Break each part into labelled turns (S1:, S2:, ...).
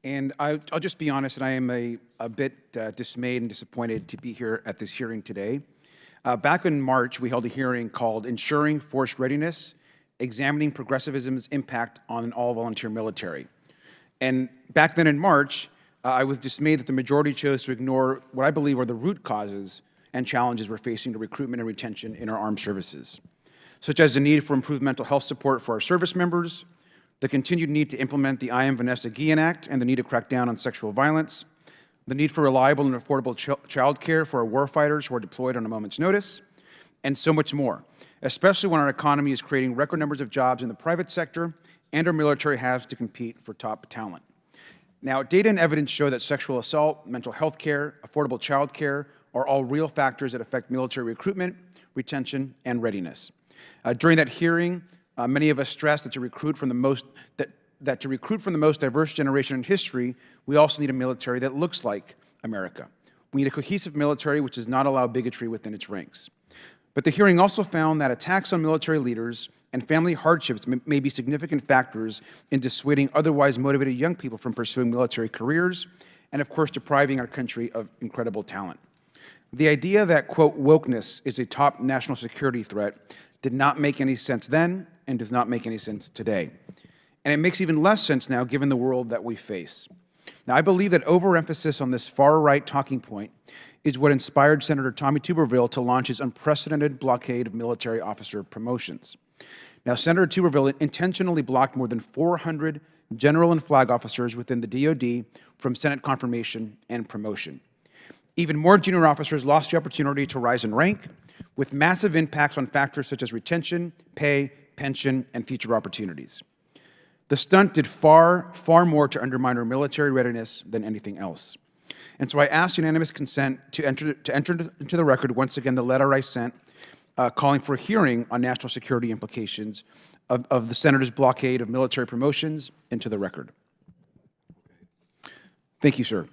S1: And I'll just be honest, and I am a bit dismayed and disappointed to be here at this hearing today. Back in March, we held a hearing called Ensuring Force Readiness, Examining Progressivism's Impact on an All-Volunteer Military. And back then in March, I was dismayed that the majority chose to ignore what I believe are the root causes and challenges we're facing to recruitment and retention in our armed services, such as the need for improved mental health support for our service members, the continued need to implement the I Am Vanessa Guillen Act and the need to crack down on sexual violence, the need for reliable and affordable child care for our warfighters who are deployed on a moment's notice, and so much more, especially when our economy is creating record numbers of jobs in the private sector and our military has to compete for top talent. Now, data and evidence show that sexual assault, mental health care, affordable child care are all real factors that affect military recruitment, retention, and readiness. During that hearing, many of us stressed that to recruit from the most diverse generation in history, we also need a military that looks like America. We need a cohesive military which does not allow bigotry within its ranks. But the hearing also found that attacks on military leaders and family hardships may be significant factors in dissuading otherwise motivated young people from pursuing military careers and, of course, depriving our country of incredible talent. The idea that, quote, wokeness is a top national security threat did not make any sense then and does not make any sense today. And it makes even less sense now given the world that we face. Now, I believe that overemphasis on this far-right talking point is what inspired Senator Tommy Tuberville to launch his unprecedented blockade of military officer promotions. Now, Senator Tuberville intentionally blocked more than 400 general and flag officers within the DoD from Senate confirmation and promotion. Even more junior officers lost the opportunity to rise in rank, with massive impacts on factors such as retention, pay, pension, and future opportunities. The stunt did far, far more to undermine our military readiness than anything else. And so I asked unanimous consent to enter into the record once again the letter I sent calling for a hearing on national security implications of the Senator's blockade of military promotions into the record. Thank you, sir.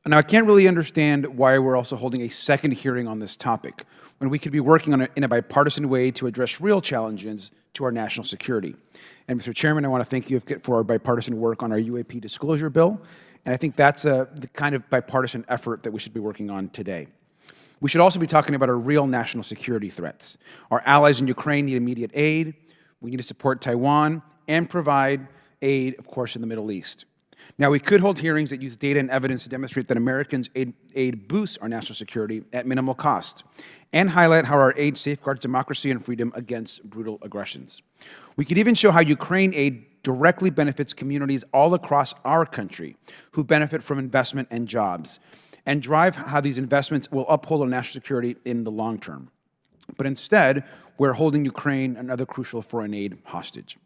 S1: Now, I can't really understand why we're also holding a second hearing on this topic when we could be working on in a bipartisan way to address real challenges to our national security. And Mr. Chairman, I want to thank you for our bipartisan work on our UAP disclosure bill, and I think that's the kind of bipartisan effort that we should be working on today. We should also be talking about our real national security threats. Our allies in Ukraine need immediate aid. We need to support Taiwan and provide aid, of course, in the Middle East. Now, we could hold hearings that use data and evidence to demonstrate that Americans' aid boosts our national security at minimal cost and highlight how our aid safeguards democracy and freedom against brutal aggressions. We could even show how Ukraine aid directly benefits communities all across our country who benefit from investment and jobs, and drive how these investments will uphold our national security in the long term. But instead, we're holding Ukraine and other crucial foreign aid hostage.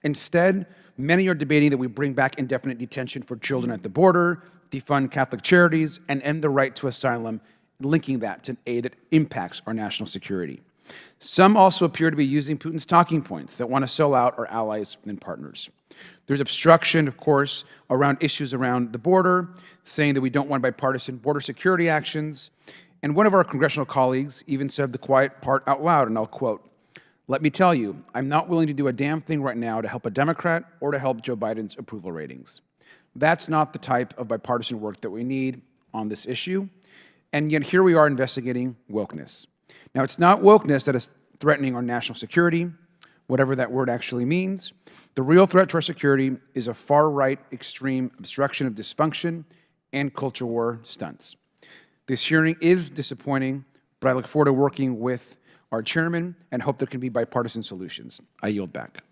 S1: Instead, many are debating that we bring back indefinite detention for children at the border, defund Catholic charities, and end the right to asylum, linking that to aid that impacts our national security. Some also appear to be using Putin's talking points that want to sell out our allies and partners. There's obstruction, of course, around issues around the border, saying that we don't want bipartisan border security actions. And one of our congressional colleagues even said the quiet part out loud, and I'll quote, "Let me tell you, I'm not willing to do a damn thing right now to help a Democrat or to help Joe Biden's approval ratings." That's not the type of bipartisan work that we need on this issue. And yet here we are investigating wokeness. Now, it's not wokeness that is threatening our national security, whatever that word actually means. The real threat to our security is a far-right extreme obstruction of dysfunction and culture war stunts. This hearing is disappointing, but I look forward to working with our chairman and hope there can be bipartisan solutions. I yield back.